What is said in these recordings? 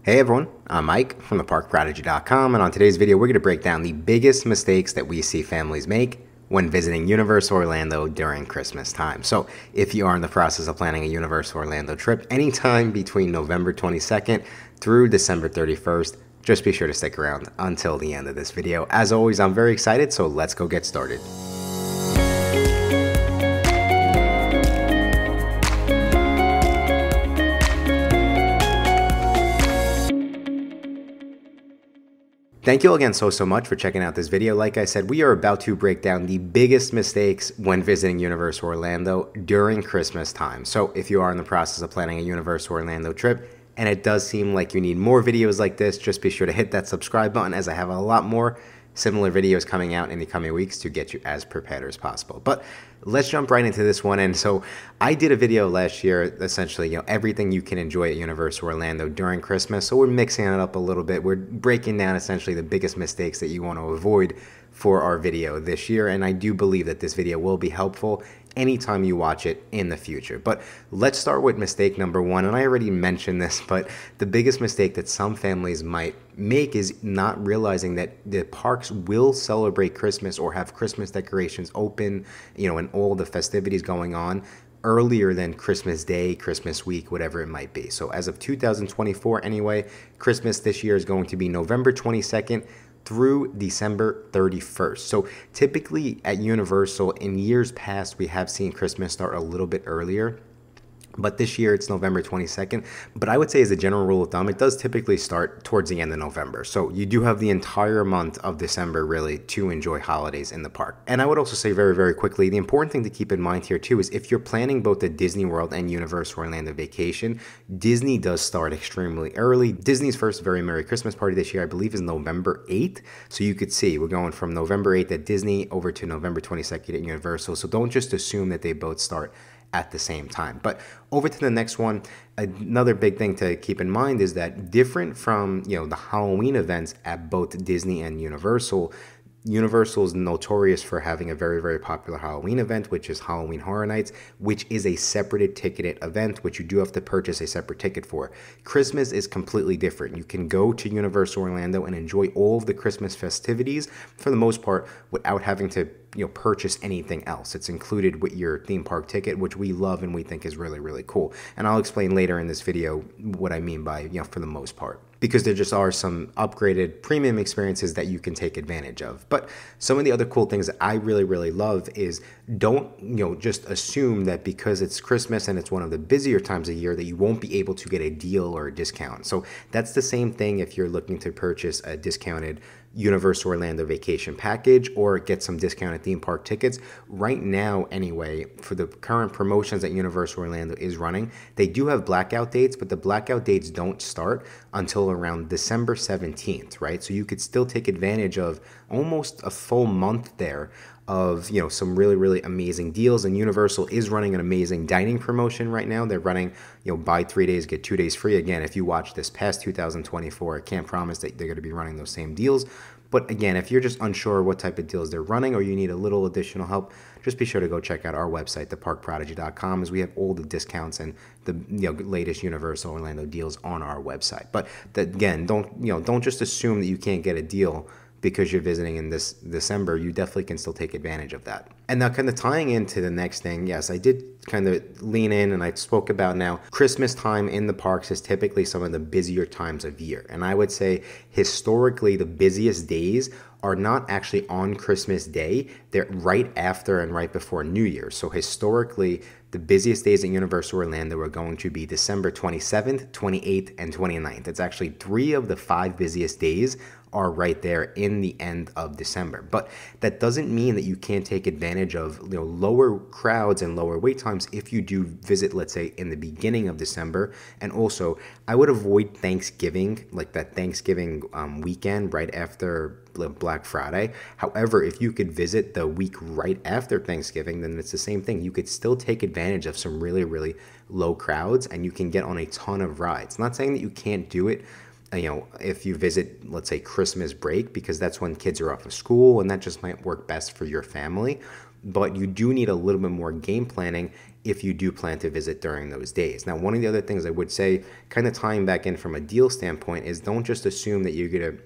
Hey everyone, I'm Mike from theparkprodigy.com, and on today's video we're going to break down the biggest mistakes that we see families make when visiting Universal Orlando during Christmas time. So if you are in the process of planning a Universal Orlando trip anytime between November 22nd through December 31st, just be sure to stick around until the end of this video. As always, I'm very excited, so let's go get started. Thank you all again so much for checking out this video. Like I said, we are about to break down the biggest mistakes when visiting Universal Orlando during Christmas time. So if you are in the process of planning a Universal Orlando trip, and it does seem like you need more videos like this, just be sure to hit that subscribe button, as I have a lot more similar videos coming out in the coming weeks to get you as prepared as possible. But let's jump right into this one. And so I did a video last year, essentially, everything you can enjoy at Universal Orlando during Christmas. So we're mixing it up a little bit. We're breaking down essentially the biggest mistakes that you want to avoid for our video this year. And I do believe that this video will be helpful anytime you watch it in the future. But let's start with mistake number one. And I already mentioned this, but the biggest mistake that some families might make is not realizing that the parks will celebrate Christmas or have Christmas decorations open, and all the festivities going on earlier than Christmas Day, Christmas week, whatever it might be. So as of 2024 anyway, Christmas this year is going to be November 22nd through December 31st. So typically at Universal, in years past, we have seen Christmas start a little bit earlier, but this year it's November 22nd. But I would say, as a general rule of thumb, it does typically start towards the end of November. So you do have the entire month of December really to enjoy holidays in the park. And I would also say very quickly, the important thing to keep in mind here too is if you're planning both the Disney World and Universal Orlando vacation, Disney does start extremely early. Disney's first Very Merry Christmas party this year, I believe, is November 8th. So you could see we're going from November 8th at Disney over to November 22nd at Universal. So don't just assume that they both start at the same time. But over to the next one, another big thing to keep in mind is that different from the Halloween events at both Disney and Universal, Universal is notorious for having a very popular Halloween event, which is Halloween Horror Nights, which is a separated ticketed event, which you do have to purchase a separate ticket for. Christmas is completely different. You can go to Universal Orlando and enjoy all of the Christmas festivities for the most part without having to purchase anything else. It's included with your theme park ticket, which we love and we think is really cool. And I'll explain later in this video what I mean by, for the most part, because there just are some upgraded premium experiences that you can take advantage of. But some of the other cool things that I really love is don't, just assume that because it's Christmas and it's one of the busier times of year that you won't be able to get a deal or a discount. So that's the same thing if you're looking to purchase a discounted Universal Orlando vacation package or get some discounted theme park tickets. Right now, anyway, for the current promotions that Universal Orlando is running, they do have blackout dates, but the blackout dates don't start until around December 17th, right? So you could still take advantage of almost a full month there of some really amazing deals. And Universal is running an amazing dining promotion right now. They're running buy 3 days get 2 days free. Again, if you watch this past 2024, I can't promise that they're going to be running those same deals, but again, if you're just unsure what type of deals they're running or you need a little additional help, just be sure to go check out our website, theparkprodigy.com, as we have all the discounts and the latest Universal Orlando deals on our website. But again, don't just assume that you can't get a deal because you're visiting in this December. You definitely can still take advantage of that. And now, kind of tying into the next thing, yes, I did kind of lean in and I spoke about now Christmas time in the parks is typically some of the busier times of year. And I would say historically the busiest days are not actually on Christmas Day. They're right after and right before New Year's. So historically, the busiest days at Universal Orlando are going to be December 27th, 28th, and 29th. It's actually 3 of the 5 busiest days are right there in the end of December. But that doesn't mean that you can't take advantage of lower crowds and lower wait times if you do visit, let's say, in the beginning of December. And also, I would avoid Thanksgiving, like that Thanksgiving weekend right after Black Friday. However, if you could visit the week right after Thanksgiving, then it's the same thing. You could still take advantage of some really low crowds and you can get on a ton of rides. Not saying that you can't do it if you visit, let's say, Christmas break, because that's when kids are off of school and that just might work best for your family. But you do need a little bit more game planning if you do plan to visit during those days. Now, one of the other things I would say, kind of tying back in from a deal standpoint, is don't just assume that you're going to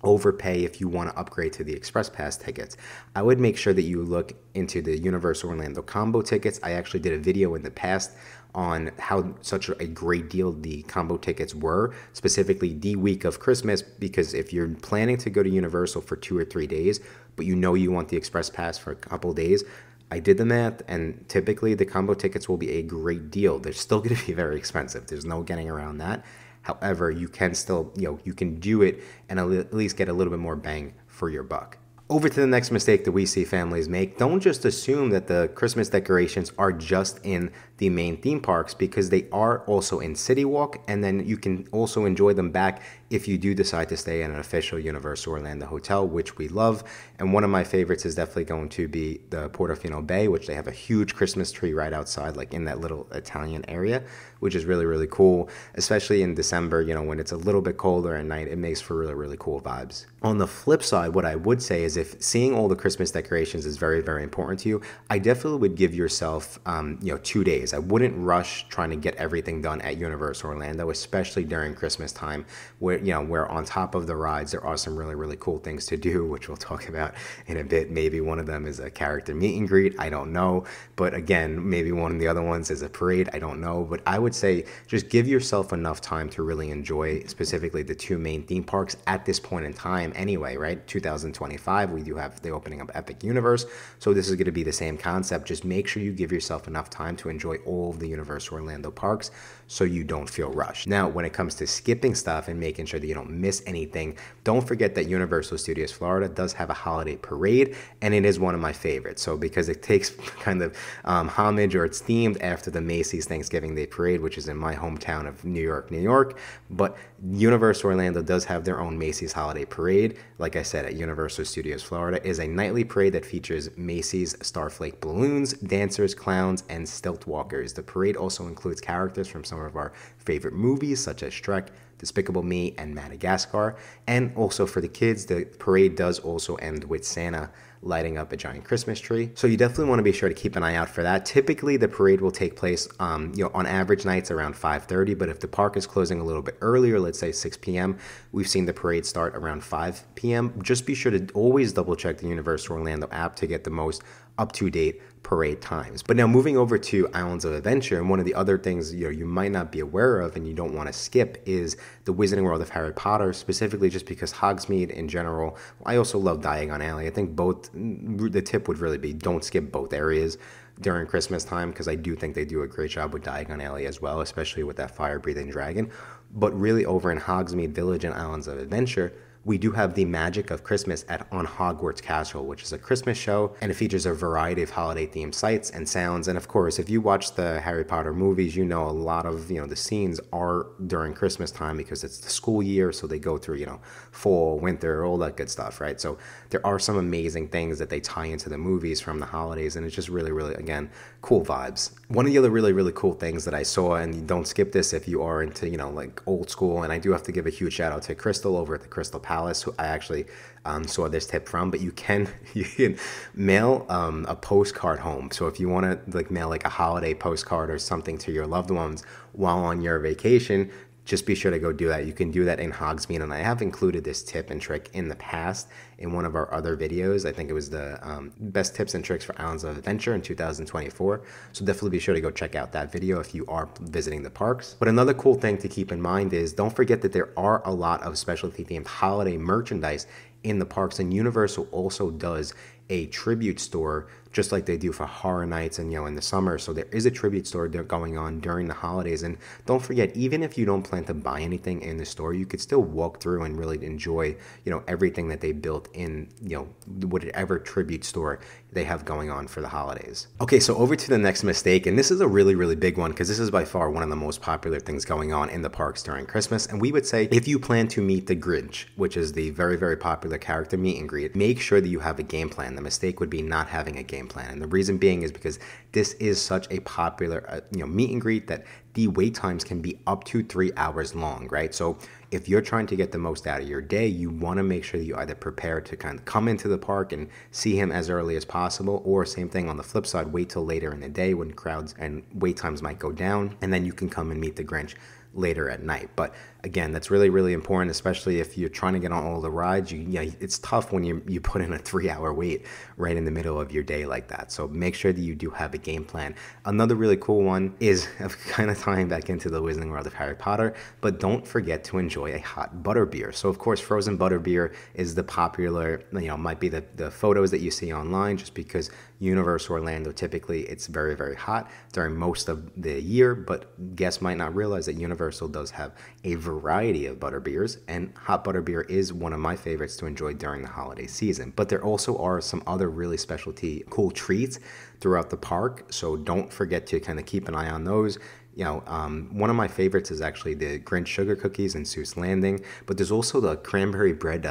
overpay if you want to upgrade to the Express Pass tickets. I would make sure that you look into the Universal Orlando combo tickets. I actually did a video in the past on how such a great deal the combo tickets were, specifically the week of Christmas, because if you're planning to go to Universal for 2 or 3 days, but you know you want the Express Pass for a couple days, I did the math, and typically the combo tickets will be a great deal. They're still going to be very expensive. There's no getting around that. However, you can still, you can do it and at least get a little bit more bang for your buck. Over to the next mistake that we see families make. Don't just assume that the Christmas decorations are just in the main theme parks, because they are also in City Walk, and then you can also enjoy them back if you do decide to stay in an official Universal Orlando hotel, which we love. And one of my favorites is definitely going to be the Portofino Bay, which they have a huge Christmas tree right outside, like in that little Italian area, which is really, really cool, especially in December, when it's a little bit colder at night. It makes for really, really cool vibes. On the flip side, what I would say is, if seeing all the Christmas decorations is very, very important to you, I definitely would give yourself, 2 days. I wouldn't rush trying to get everything done at Universal Orlando, especially during Christmas time, where on top of the rides, there are some really, really cool things to do, which we'll talk about in a bit. Maybe one of them is a character meet and greet. I don't know. But again, maybe one of the other ones is a parade. I don't know. But I would say just give yourself enough time to really enjoy specifically the 2 main theme parks at this point in time anyway, right? 2025, we do have the opening of Epic Universe. So this is going to be the same concept. Just make sure you give yourself enough time to enjoy all of the Universal Orlando parks so you don't feel rushed. Now, when it comes to skipping stuff and making sure that you don't miss anything, don't forget that Universal Studios Florida does have a holiday parade, and it is one of my favorites. So because it takes kind of homage, or it's themed after the Macy's Thanksgiving Day Parade, which is in my hometown of New York, but Universal Orlando does have their own Macy's Holiday Parade. Like I said, at Universal Studios Florida is a nightly parade that features Macy's Starflake balloons, dancers, clowns, and stilt walkers. The parade also includes characters from some of our favorite movies, such as Shrek, Despicable Me, and Madagascar. And also for the kids, the parade does also end with Santa lighting up a giant Christmas tree. So you definitely want to be sure to keep an eye out for that. Typically, the parade will take place, on average nights around 5:30, but if the park is closing a little bit earlier, let's say 6 p.m., we've seen the parade start around 5 p.m. Just be sure to always double check the Universal Orlando app to get the most up-to-date parade times. But now moving over to Islands of Adventure, and one of the other things you might not be aware of and you don't want to skip is the Wizarding World of Harry Potter, specifically just because Hogsmeade in general. I also love Diagon Alley. I think both, the tip would really be don't skip both areas during Christmas time, because I do think they do a great job with Diagon Alley as well, especially with that fire-breathing dragon. But really over in Hogsmeade Village and Islands of Adventure, we do have the Magic of Christmas on Hogwarts Castle, which is a Christmas show, and it features a variety of holiday-themed sights and sounds. And of course, if you watch the Harry Potter movies, you know a lot of the scenes are during Christmas time, because it's the school year, so they go through fall, winter, all that good stuff, right? So there are some amazing things that they tie into the movies from the holidays, and it's just really, really, again, cool vibes. One of the other really, really cool things that I saw, and don't skip this if you are into like old school, and I do have to give a huge shout out to Crystal over at the Crystal Palace, who I actually saw this tip from. But you can mail a postcard home. So if you want to mail a holiday postcard or something to your loved ones while on your vacation, just be sure to go do that. You can do that in Hogsmeade, and I have included this tip and trick in the past in one of our other videos. I think it was the best tips and tricks for Islands of Adventure in 2024. So definitely be sure to go check out that video if you are visiting the parks. But another cool thing to keep in mind is don't forget that there are a lot of specialty themed holiday merchandise in the parks, and Universal also does a tribute store, just like they do for Horror Nights and in the summer. So there is a tribute store going on during the holidays. And don't forget, even if you don't plan to buy anything in the store, you could still walk through and really enjoy everything that they built in whatever tribute store they have going on for the holidays. Okay, so over to the next mistake, and this is a really, really big one, because this is by far one of the most popular things going on in the parks during Christmas. And we would say, if you plan to meet the Grinch, which is the very, very popular the character meet and greet, make sure that you have a game plan. The mistake would be not having a game plan. And the reason being is because this is such a popular meet and greet that the wait times can be up to 3 hours long, right? So if you're trying to get the most out of your day, you want to make sure that you either prepare to kind of come into the park and see him as early as possible, or same thing on the flip side, wait till later in the day when crowds and wait times might go down, and then you can come and meet the Grinch later at night. But again, that's really, really important, especially if you're trying to get on all the rides. It's tough when you put in a 3-hour wait right in the middle of your day like that. So make sure that you do have a game plan. Another really cool one is kind of tying back into the Wizarding World of Harry Potter, but don't forget to enjoy a hot butterbeer. So of course, frozen butterbeer is the popular, might be the photos that you see online, just because Universal Orlando, typically it's very, very hot during most of the year, but guests might not realize that Universal does have a variety of butterbeers, and hot butterbeer is one of my favorites to enjoy during the holiday season. But there also are some other really specialty cool treats throughout the park, so don't forget to kind of keep an eye on those. One of my favorites is actually the Grinch sugar cookies in Seuss Landing, but there's also the cranberry bread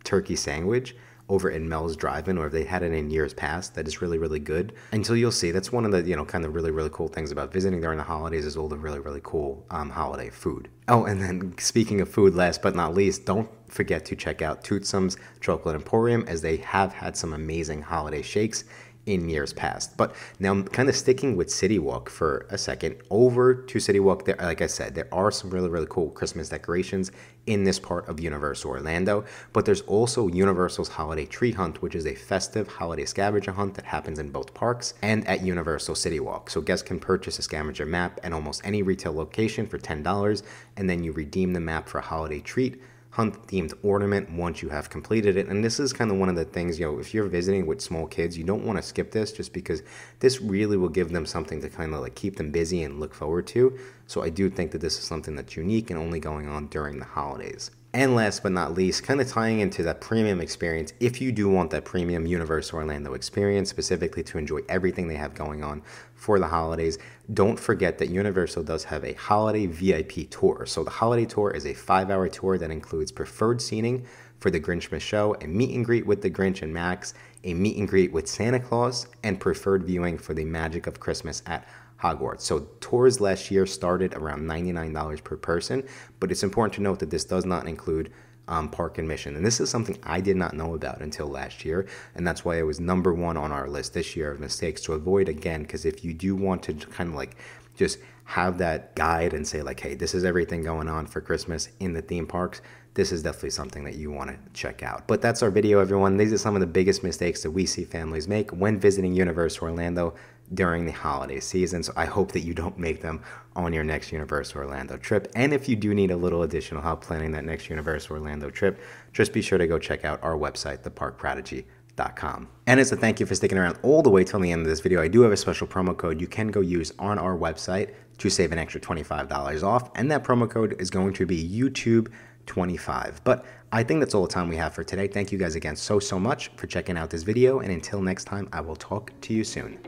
turkey sandwich over in Mel's Drive-In, or they had it in years past, that is really, really good. Until you'll see, that's one of the, kind of really, really cool things about visiting during the holidays is all the really, really cool holiday food. Oh, and then speaking of food, last but not least, don't forget to check out Toothsome's Chocolate Emporium, as they have had some amazing holiday shakes in years past. But now I'm kind of sticking with City Walk for a second. Over to City Walk, there, like I said, there are some really, really cool Christmas decorations in this part of Universal Orlando, but there's also Universal's Holiday Tree Hunt, which is a festive holiday scavenger hunt that happens in both parks and at Universal City Walk. So guests can purchase a scavenger map at almost any retail location for $10, and then you redeem the map for a holiday treat hunt themed ornament once you have completed it. And this is kind of one of the things, if you're visiting with small kids, you don't want to skip this, just because this really will give them something to kind of like keep them busy and look forward to. So I do think that this is something that's unique and only going on during the holidays. And last but not least, kind of tying into that premium experience, if you do want that premium Universal Orlando experience, specifically to enjoy everything they have going on for the holidays, don't forget that Universal does have a holiday VIP tour. So the holiday tour is a 5-hour tour that includes preferred seating for the Grinchmas show, a meet and greet with the Grinch and Max, a meet and greet with Santa Claus, and preferred viewing for the Magic of Christmas at Hogwarts. So tours last year started around $99 per person, but it's important to note that this does not include park admission. And this is something I did not know about until last year, and that's why it was number one on our list this year of mistakes to avoid again, because if you do want to kind of like just have that guide and say like, hey, this is everything going on for Christmas in the theme parks, this is definitely something that you want to check out. But that's our video, everyone. These are some of the biggest mistakes that we see families make when visiting Universal Orlando during the holiday season. So I hope that you don't make them on your next Universal Orlando trip. And if you do need a little additional help planning that next Universal Orlando trip, just be sure to go check out our website, theparkprodigy.com. And as a thank you for sticking around all the way till the end of this video, I do have a special promo code you can go use on our website to save an extra $25 off. And that promo code is going to be YouTube25. But I think that's all the time we have for today. Thank you guys again so much for checking out this video. And until next time, I will talk to you soon.